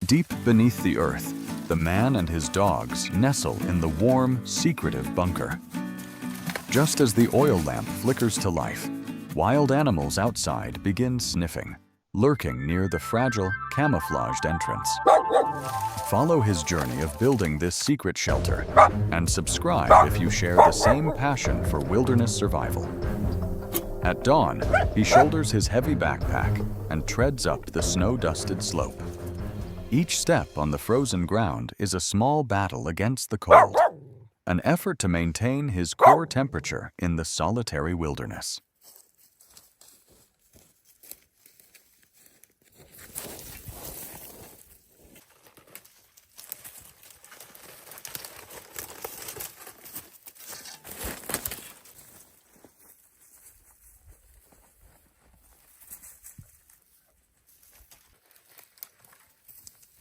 Deep beneath the earth, the man and his dogs nestle in the warm, secretive bunker. Just as the oil lamp flickers to life, wild animals outside begin sniffing, lurking near the fragile, camouflaged entrance. Follow his journey of building this secret shelter and subscribe if you share the same passion for wilderness survival. At dawn, he shoulders his heavy backpack and treads up the snow-dusted slope. Each step on the frozen ground is a small battle against the cold, an effort to maintain his core temperature in the solitary wilderness.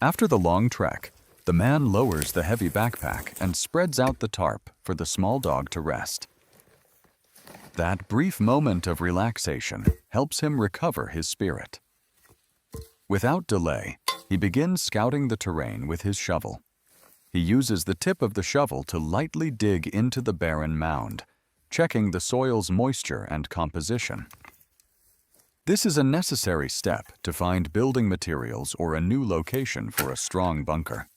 After the long trek, the man lowers the heavy backpack and spreads out the tarp for the small dog to rest. That brief moment of relaxation helps him recover his spirit. Without delay, he begins scouting the terrain with his shovel. He uses the tip of the shovel to lightly dig into the barren mound, checking the soil's moisture and composition. This is a necessary step to find building materials or a new location for a strong bunker.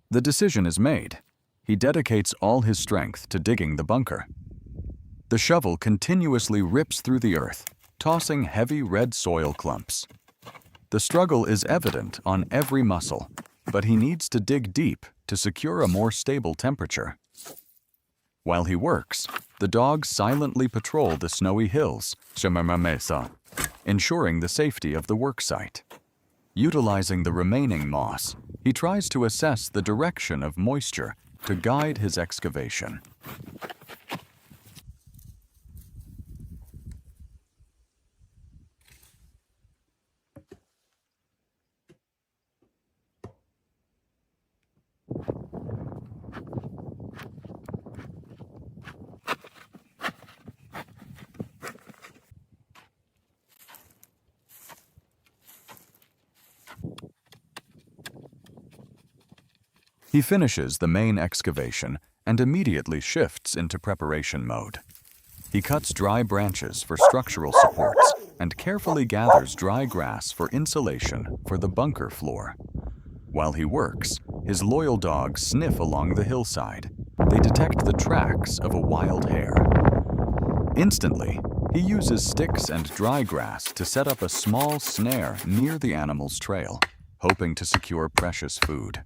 The decision is made. He dedicates all his strength to digging the bunker. The shovel continuously rips through the earth, tossing heavy red soil clumps. The struggle is evident on every muscle, but he needs to dig deep to secure a more stable temperature. While he works, the dogs silently patrol the snowy hills, ensuring the safety of the work site. Utilizing the remaining moss, he tries to assess the direction of moisture to guide his excavation. He finishes the main excavation and immediately shifts into preparation mode. He cuts dry branches for structural supports and carefully gathers dry grass for insulation for the bunker floor. While he works, his loyal dogs sniff along the hillside. They detect the tracks of a wild hare. Instantly, he uses sticks and dry grass to set up a small snare near the animal's trail, hoping to secure precious food.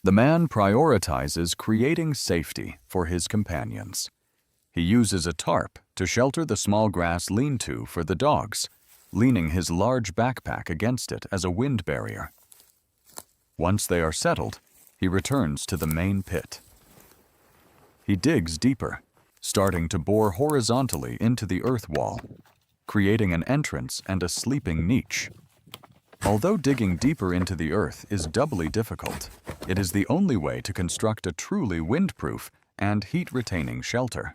The man prioritizes creating safety for his companions. He uses a tarp to shelter the small grass lean-to for the dogs, leaning his large backpack against it as a wind barrier. Once they are settled, he returns to the main pit. He digs deeper, starting to bore horizontally into the earth wall, creating an entrance and a sleeping niche. Although digging deeper into the earth is doubly difficult, it is the only way to construct a truly windproof and heat-retaining shelter.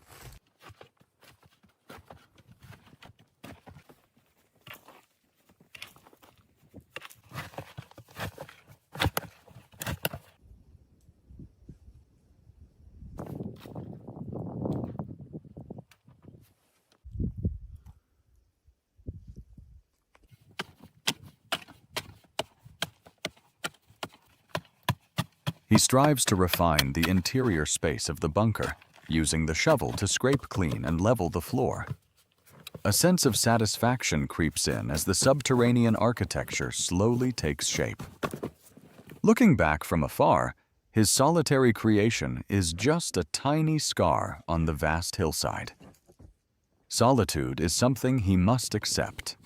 He strives to refine the interior space of the bunker, using the shovel to scrape clean and level the floor. A sense of satisfaction creeps in as the subterranean architecture slowly takes shape. Looking back from afar, his solitary creation is just a tiny scar on the vast hillside. Solitude is something he must accept.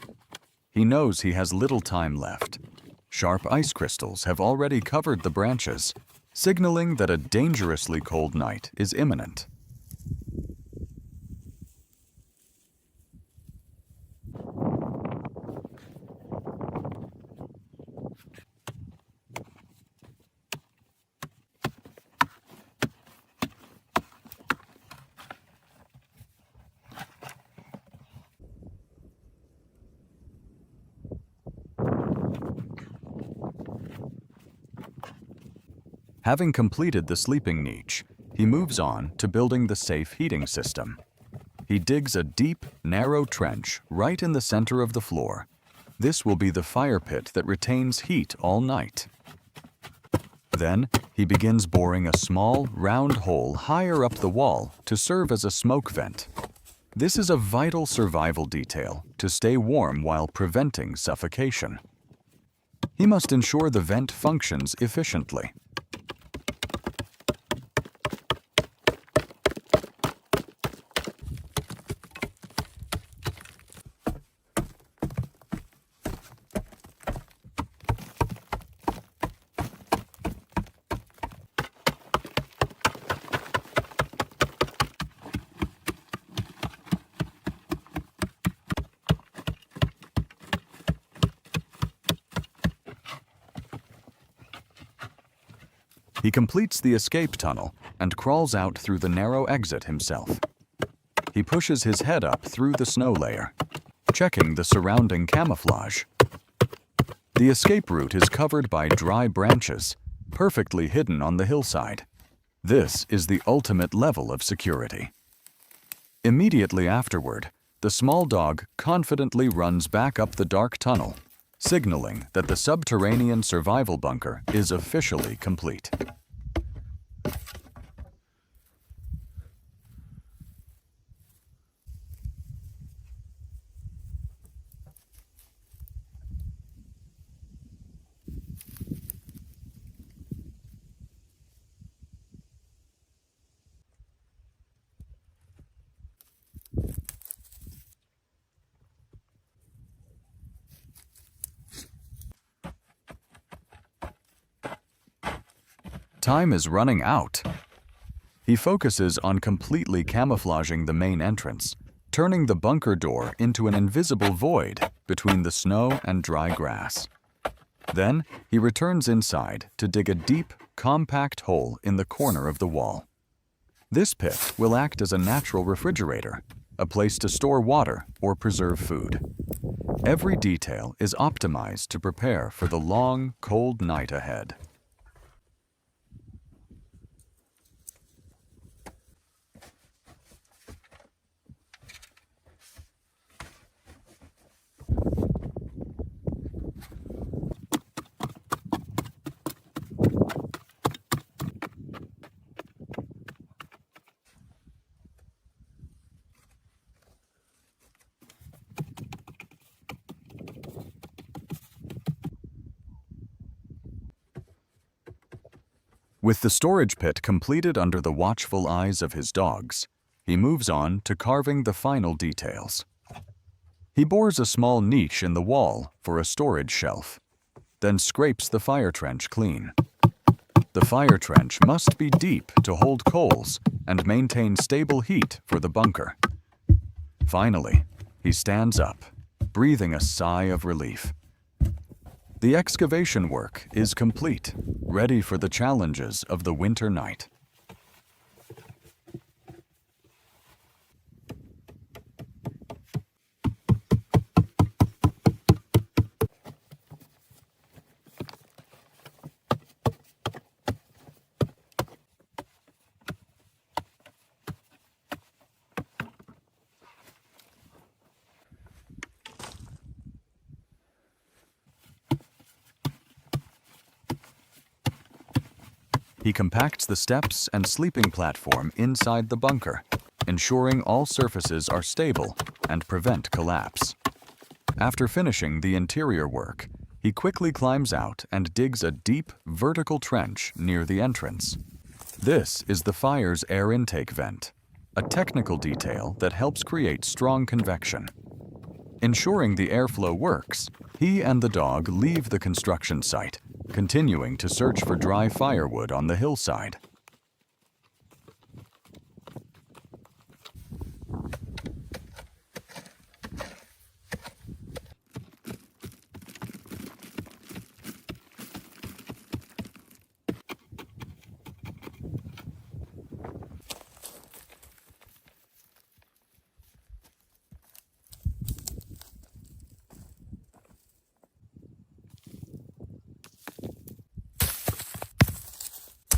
He knows he has little time left. Sharp ice crystals have already covered the branches, signaling that a dangerously cold night is imminent. Having completed the sleeping niche, he moves on to building the safe heating system. He digs a deep, narrow trench right in the center of the floor. This will be the fire pit that retains heat all night. Then, he begins boring a small, round hole higher up the wall to serve as a smoke vent. This is a vital survival detail to stay warm while preventing suffocation. He must ensure the vent functions efficiently. He completes the escape tunnel and crawls out through the narrow exit himself. He pushes his head up through the snow layer, checking the surrounding camouflage. The escape route is covered by dry branches, perfectly hidden on the hillside. This is the ultimate level of security. Immediately afterward, the small dog confidently runs back up the dark tunnel, signaling that the subterranean survival bunker is officially complete. Time is running out. He focuses on completely camouflaging the main entrance, turning the bunker door into an invisible void between the snow and dry grass. Then, he returns inside to dig a deep, compact hole in the corner of the wall. This pit will act as a natural refrigerator, a place to store water or preserve food. Every detail is optimized to prepare for the long, cold night ahead. With the storage pit completed under the watchful eyes of his dogs, he moves on to carving the final details. He bores a small niche in the wall for a storage shelf, then scrapes the fire trench clean. The fire trench must be deep to hold coals and maintain stable heat for the bunker. Finally, he stands up, breathing a sigh of relief. The excavation work is complete, ready for the challenges of the winter night. He compacts the steps and sleeping platform inside the bunker, ensuring all surfaces are stable and prevent collapse. After finishing the interior work, he quickly climbs out and digs a deep, vertical trench near the entrance. This is the fire's air intake vent, a technical detail that helps create strong convection. Ensuring the airflow works, he and the dog leave the construction site, continuing to search for dry firewood on the hillside.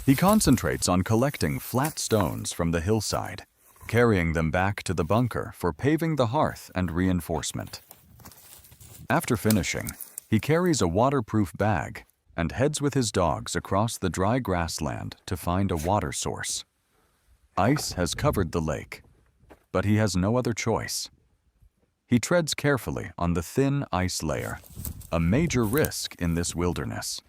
He concentrates on collecting flat stones from the hillside, carrying them back to the bunker for paving the hearth and reinforcement. After finishing, he carries a waterproof bag and heads with his dogs across the dry grassland to find a water source. Ice has covered the lake, but he has no other choice. He treads carefully on the thin ice layer, a major risk in this wilderness.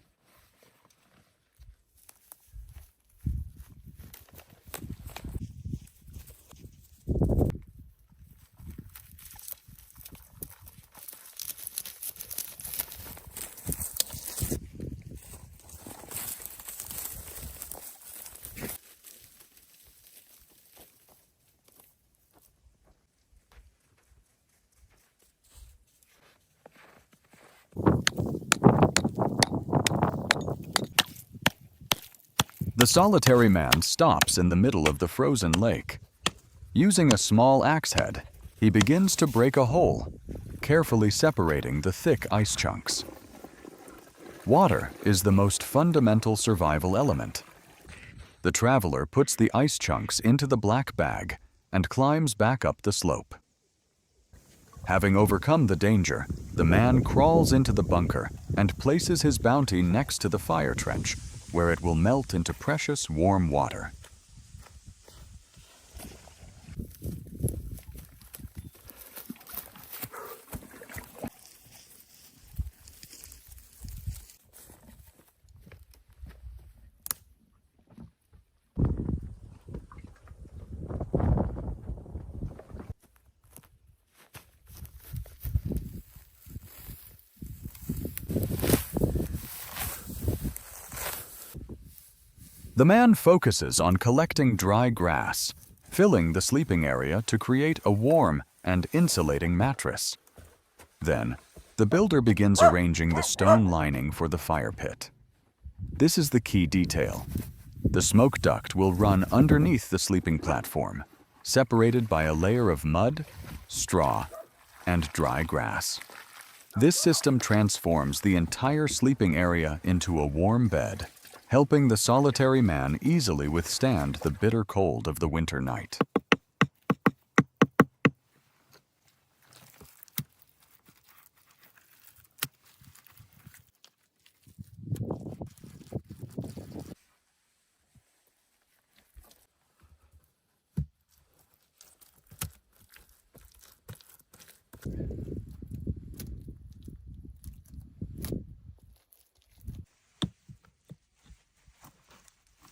The solitary man stops in the middle of the frozen lake. Using a small axe head, he begins to break a hole, carefully separating the thick ice chunks. Water is the most fundamental survival element. The traveler puts the ice chunks into the black bag and climbs back up the slope. Having overcome the danger, the man crawls into the bunker and places his bounty next to the fire trench, where it will melt into precious warm water. The man focuses on collecting dry grass, filling the sleeping area to create a warm and insulating mattress. Then, the builder begins arranging the stone lining for the fire pit. This is the key detail. The smoke duct will run underneath the sleeping platform, separated by a layer of mud, straw, and dry grass. This system transforms the entire sleeping area into a warm bed, helping the solitary man easily withstand the bitter cold of the winter night.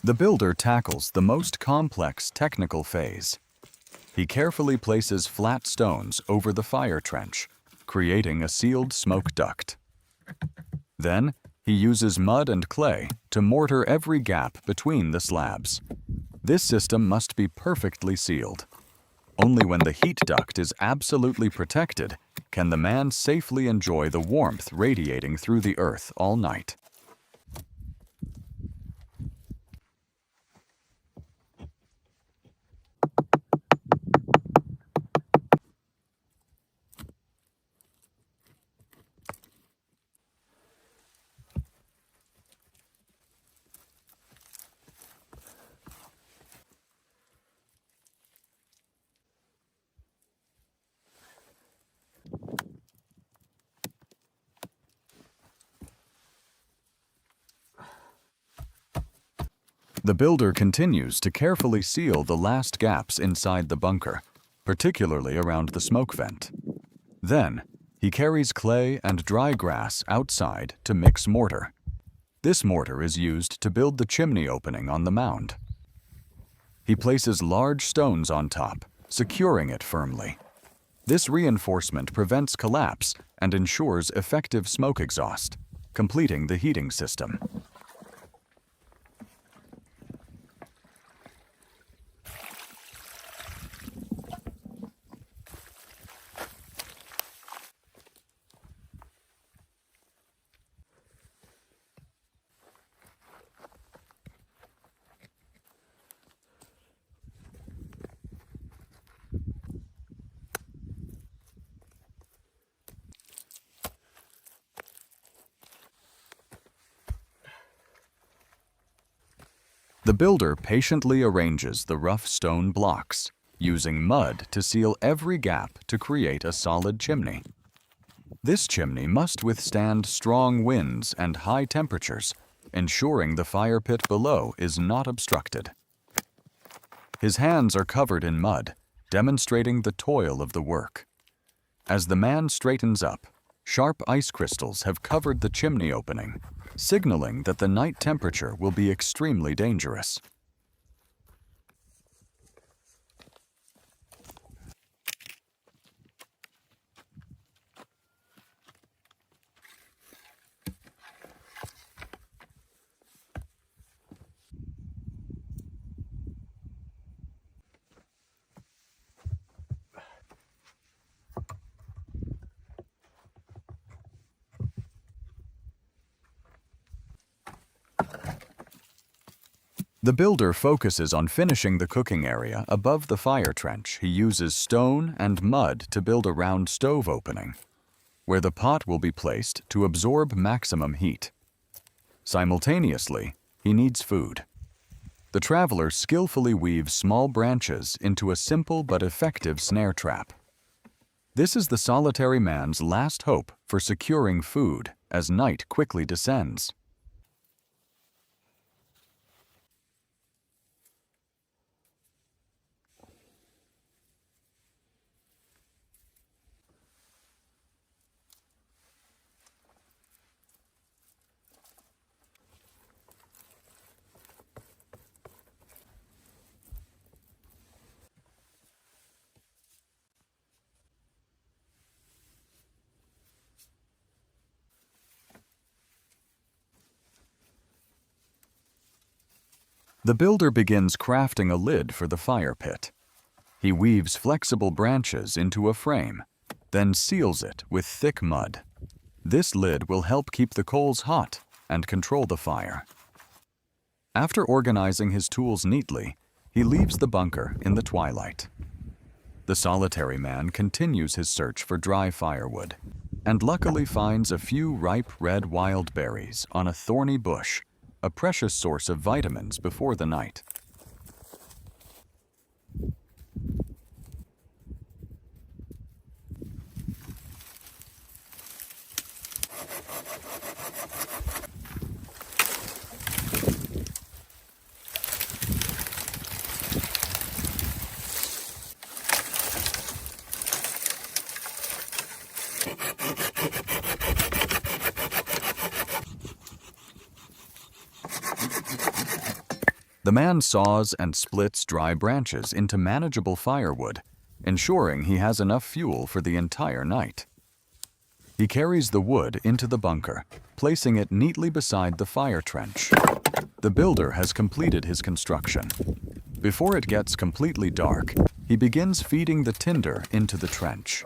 The builder tackles the most complex technical phase. He carefully places flat stones over the fire trench, creating a sealed smoke duct. Then, he uses mud and clay to mortar every gap between the slabs. This system must be perfectly sealed. Only when the heat duct is absolutely protected can the man safely enjoy the warmth radiating through the earth all night. The builder continues to carefully seal the last gaps inside the bunker, particularly around the smoke vent. Then, he carries clay and dry grass outside to mix mortar. This mortar is used to build the chimney opening on the mound. He places large stones on top, securing it firmly. This reinforcement prevents collapse and ensures effective smoke exhaust, completing the heating system. The builder patiently arranges the rough stone blocks, using mud to seal every gap to create a solid chimney. This chimney must withstand strong winds and high temperatures, ensuring the fire pit below is not obstructed. His hands are covered in mud, demonstrating the toil of the work. As the man straightens up, sharp ice crystals have covered the chimney opening, signaling that the night temperature will be extremely dangerous. The builder focuses on finishing the cooking area above the fire trench. He uses stone and mud to build a round stove opening, where the pot will be placed to absorb maximum heat. Simultaneously, he needs food. The traveler skillfully weaves small branches into a simple but effective snare trap. This is the solitary man's last hope for securing food as night quickly descends. The builder begins crafting a lid for the fire pit. He weaves flexible branches into a frame, then seals it with thick mud. This lid will help keep the coals hot and control the fire. After organizing his tools neatly, he leaves the bunker in the twilight. The solitary man continues his search for dry firewood, and luckily finds a few ripe red wild berries on a thorny bush, a precious source of vitamins before the night. The man saws and splits dry branches into manageable firewood, ensuring he has enough fuel for the entire night. He carries the wood into the bunker, placing it neatly beside the fire trench. The builder has completed his construction. Before it gets completely dark, he begins feeding the tinder into the trench.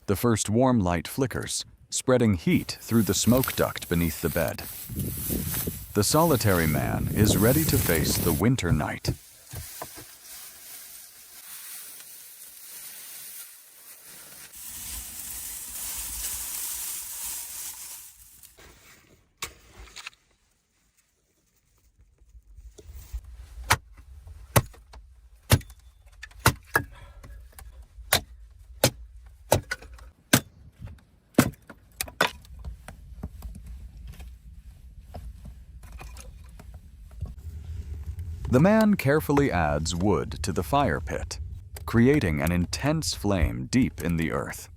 The first warm light flickers, spreading heat through the smoke duct beneath the bed. The solitary man is ready to face the winter night. The man carefully adds wood to the fire pit, creating an intense flame deep in the earth.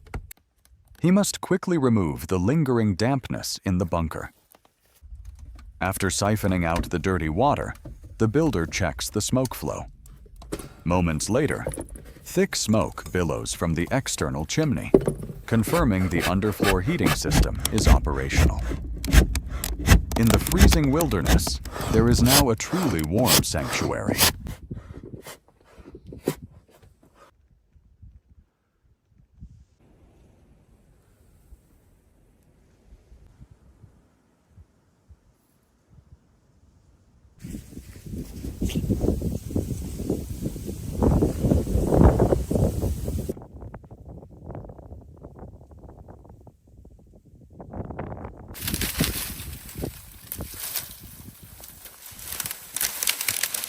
He must quickly remove the lingering dampness in the bunker. After siphoning out the dirty water, the builder checks the smoke flow. Moments later, thick smoke billows from the external chimney, confirming the underfloor heating system is operational. In the freezing wilderness, there is now a truly warm sanctuary.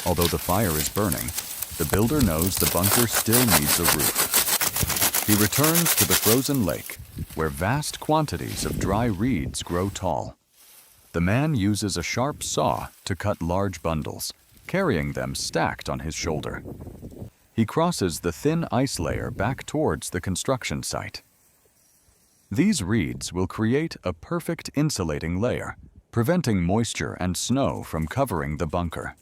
Although the fire is burning, the builder knows the bunker still needs a roof. He returns to the frozen lake, where vast quantities of dry reeds grow tall. The man uses a sharp saw to cut large bundles, carrying them stacked on his shoulder. He crosses the thin ice layer back towards the construction site. These reeds will create a perfect insulating layer, preventing moisture and snow from covering the bunker.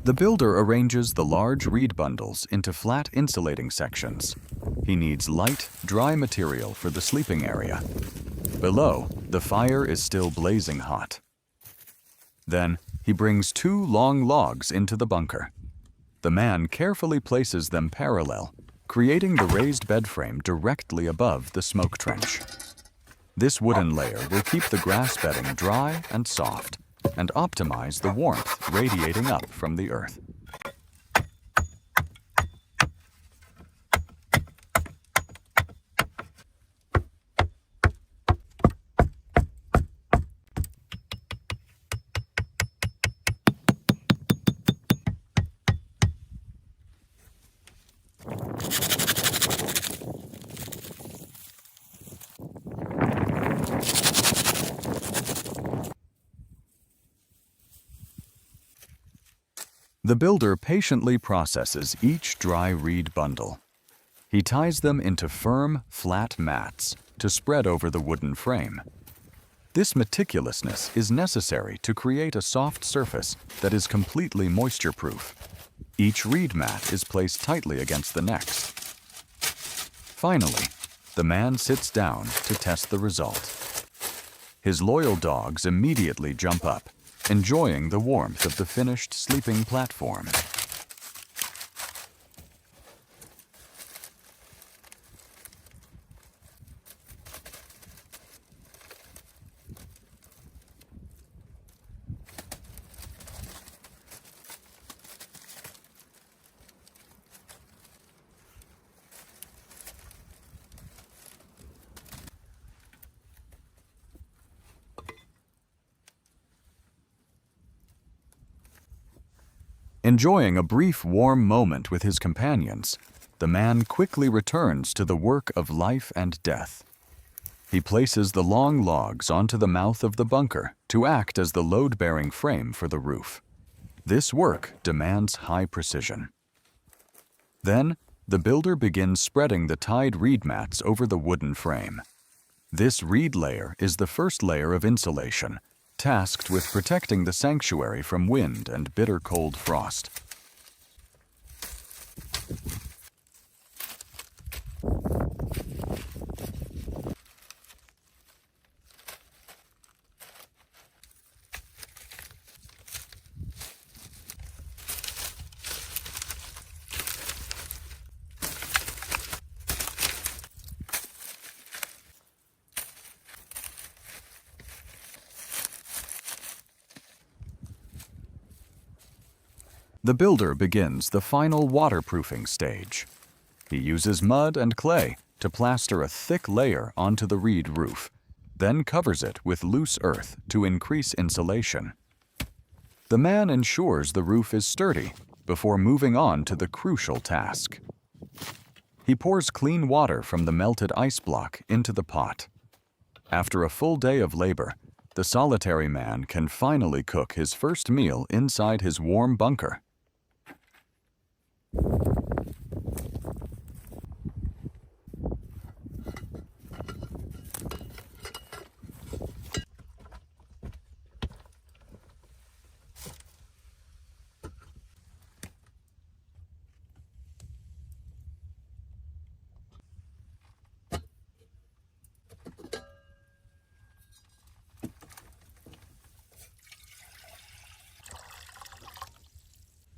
The builder arranges the large reed bundles into flat insulating sections. He needs light, dry material for the sleeping area. Below, the fire is still blazing hot. Then, he brings 2 long logs into the bunker. The man carefully places them parallel, creating the raised bed frame directly above the smoke trench. This wooden layer will keep the grass bedding dry and soft, and optimize the warmth radiating up from the earth. The builder patiently processes each dry reed bundle. He ties them into firm, flat mats to spread over the wooden frame. This meticulousness is necessary to create a soft surface that is completely moisture-proof. Each reed mat is placed tightly against the next. Finally, the man sits down to test the result. His loyal dogs immediately jump up, enjoying the warmth of the finished sleeping platform. Enjoying a brief warm moment with his companions, the man quickly returns to the work of life and death. He places the long logs onto the mouth of the bunker to act as the load-bearing frame for the roof. This work demands high precision. Then, the builder begins spreading the tied reed mats over the wooden frame. This reed layer is the first layer of insulation, tasked with protecting the sanctuary from wind and bitter cold frost. The builder begins the final waterproofing stage. He uses mud and clay to plaster a thick layer onto the reed roof, then covers it with loose earth to increase insulation. The man ensures the roof is sturdy before moving on to the crucial task. He pours clean water from the melted ice block into the pot. After a full day of labor, the solitary man can finally cook his first meal inside his warm bunker.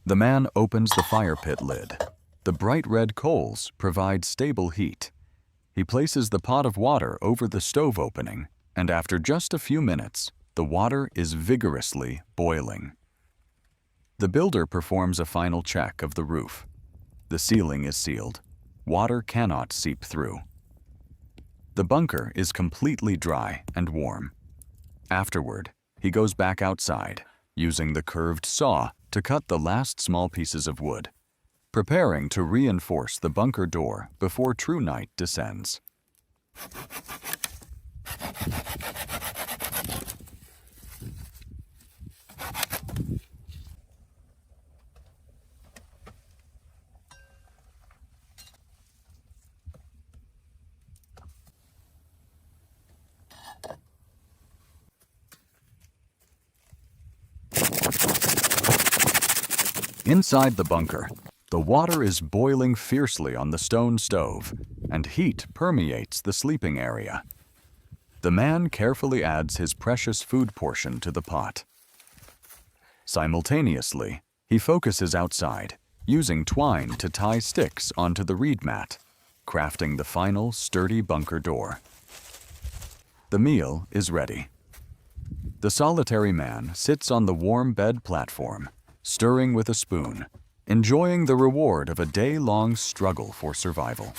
The man opens the fire pit lid. The bright red coals provide stable heat. He places the pot of water over the stove opening, and after just a few minutes, the water is vigorously boiling. The builder performs a final check of the roof. The ceiling is sealed. Water cannot seep through. The bunker is completely dry and warm. Afterward, he goes back outside, using the curved saw to cut the last small pieces of wood, preparing to reinforce the bunker door before true night descends. Inside the bunker, the water is boiling fiercely on the stone stove, and heat permeates the sleeping area. The man carefully adds his precious food portion to the pot. Simultaneously, he focuses outside, using twine to tie sticks onto the reed mat, crafting the final sturdy bunker door. The meal is ready. The solitary man sits on the warm bed platform, stirring with a spoon, enjoying the reward of a day-long struggle for survival.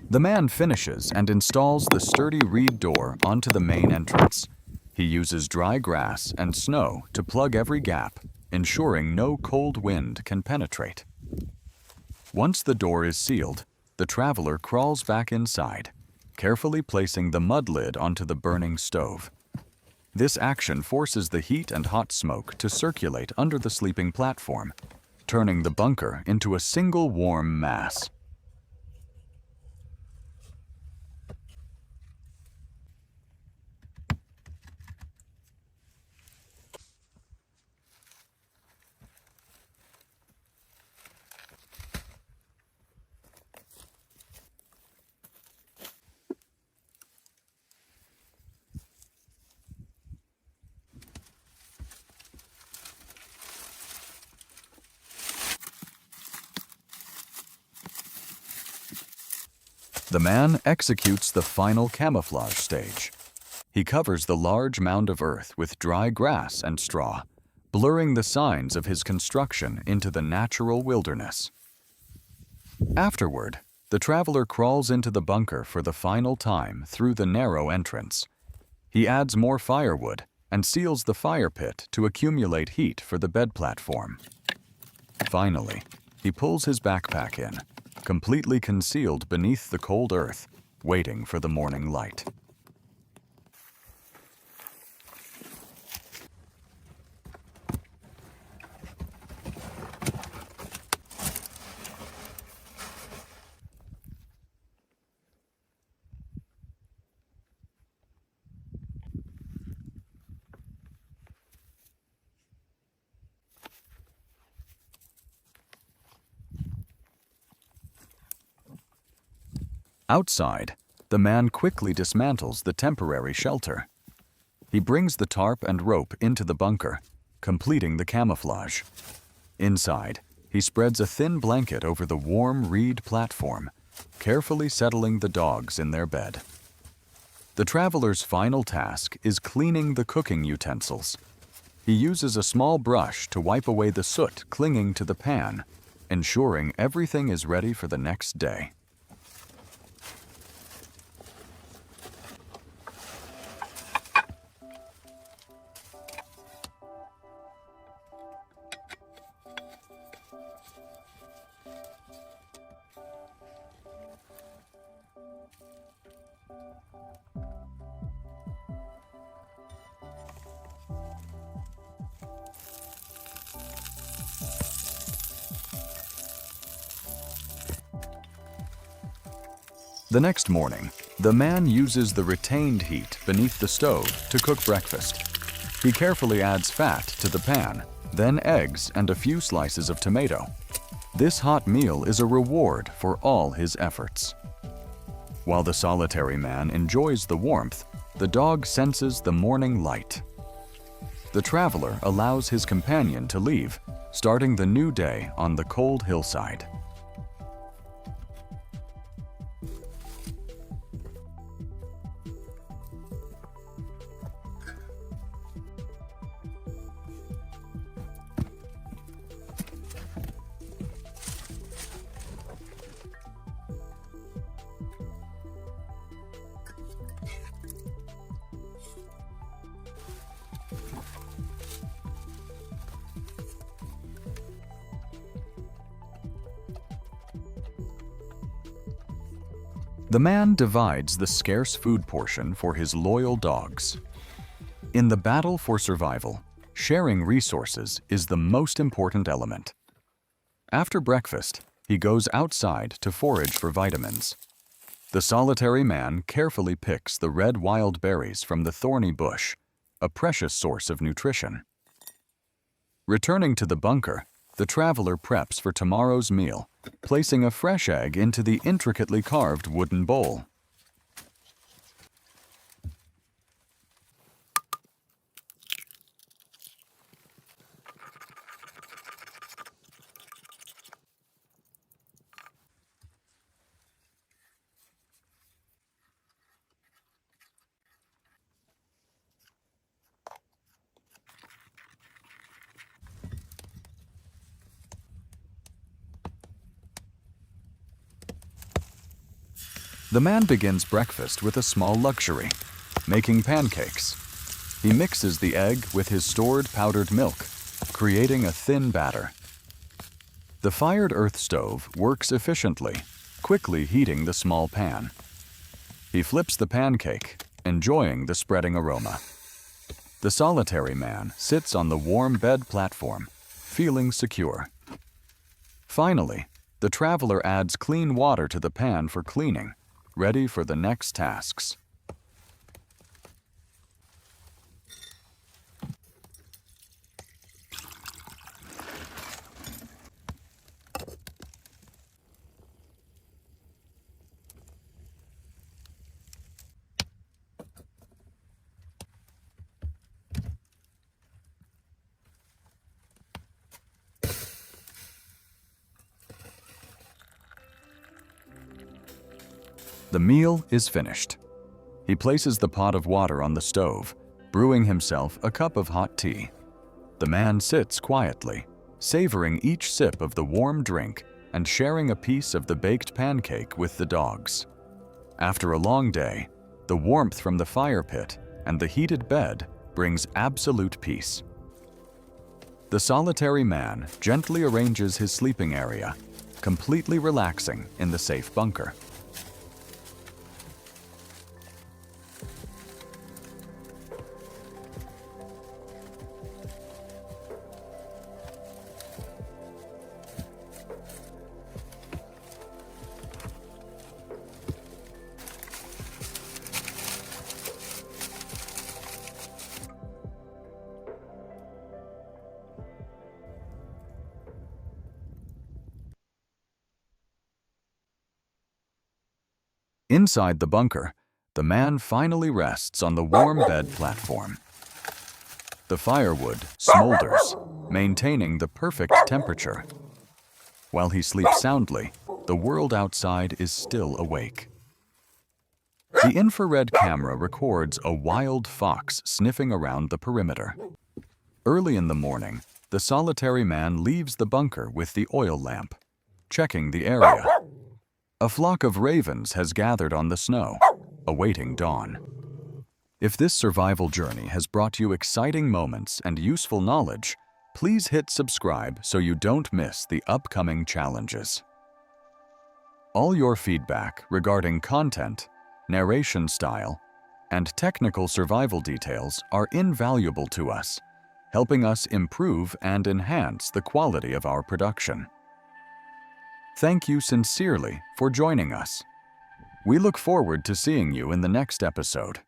The man finishes and installs the sturdy reed door onto the main entrance. He uses dry grass and snow to plug every gap, ensuring no cold wind can penetrate. Once the door is sealed, the traveler crawls back inside, carefully placing the mud lid onto the burning stove. This action forces the heat and hot smoke to circulate under the sleeping platform, turning the bunker into a single warm mass. The man executes the final camouflage stage. He covers the large mound of earth with dry grass and straw, blurring the signs of his construction into the natural wilderness. Afterward, the traveler crawls into the bunker for the final time through the narrow entrance. He adds more firewood and seals the fire pit to accumulate heat for the bed platform. Finally, he pulls his backpack in, completely concealed beneath the cold earth, waiting for the morning light. Outside, the man quickly dismantles the temporary shelter. He brings the tarp and rope into the bunker, completing the camouflage. Inside, he spreads a thin blanket over the warm reed platform, carefully settling the dogs in their bed. The traveler's final task is cleaning the cooking utensils. He uses a small brush to wipe away the soot clinging to the pan, ensuring everything is ready for the next day. The next morning, the man uses the retained heat beneath the stove to cook breakfast. He carefully adds fat to the pan, then eggs and a few slices of tomato. This hot meal is a reward for all his efforts. While the solitary man enjoys the warmth, the dog senses the morning light. The traveler allows his companion to leave, starting the new day on the cold hillside. The man divides the scarce food portion for his loyal dogs. In the battle for survival, sharing resources is the most important element. After breakfast, he goes outside to forage for vitamins. The solitary man carefully picks the red wild berries from the thorny bush, a precious source of nutrition. Returning to the bunker, the traveler preps for tomorrow's meal, placing a fresh egg into the intricately carved wooden bowl. The man begins breakfast with a small luxury, making pancakes. He mixes the egg with his stored powdered milk, creating a thin batter. The fired earth stove works efficiently, quickly heating the small pan. He flips the pancake, enjoying the spreading aroma. The solitary man sits on the warm bed platform, feeling secure. Finally, the traveler adds clean water to the pan for cleaning, ready for the next tasks. The meal is finished. He places the pot of water on the stove, brewing himself a cup of hot tea. The man sits quietly, savoring each sip of the warm drink and sharing a piece of the baked pancake with the dogs. After a long day, the warmth from the fire pit and the heated bed brings absolute peace. The solitary man gently arranges his sleeping area, completely relaxing in the safe bunker. Inside the bunker, the man finally rests on the warm bed platform. The firewood smolders, maintaining the perfect temperature. While he sleeps soundly, the world outside is still awake. The infrared camera records a wild fox sniffing around the perimeter. Early in the morning, the solitary man leaves the bunker with the oil lamp, checking the area. A flock of ravens has gathered on the snow, awaiting dawn. If this survival journey has brought you exciting moments and useful knowledge, please hit subscribe so you don't miss the upcoming challenges. All your feedback regarding content, narration style, and technical survival details are invaluable to us, helping us improve and enhance the quality of our production. Thank you sincerely for joining us. We look forward to seeing you in the next episode.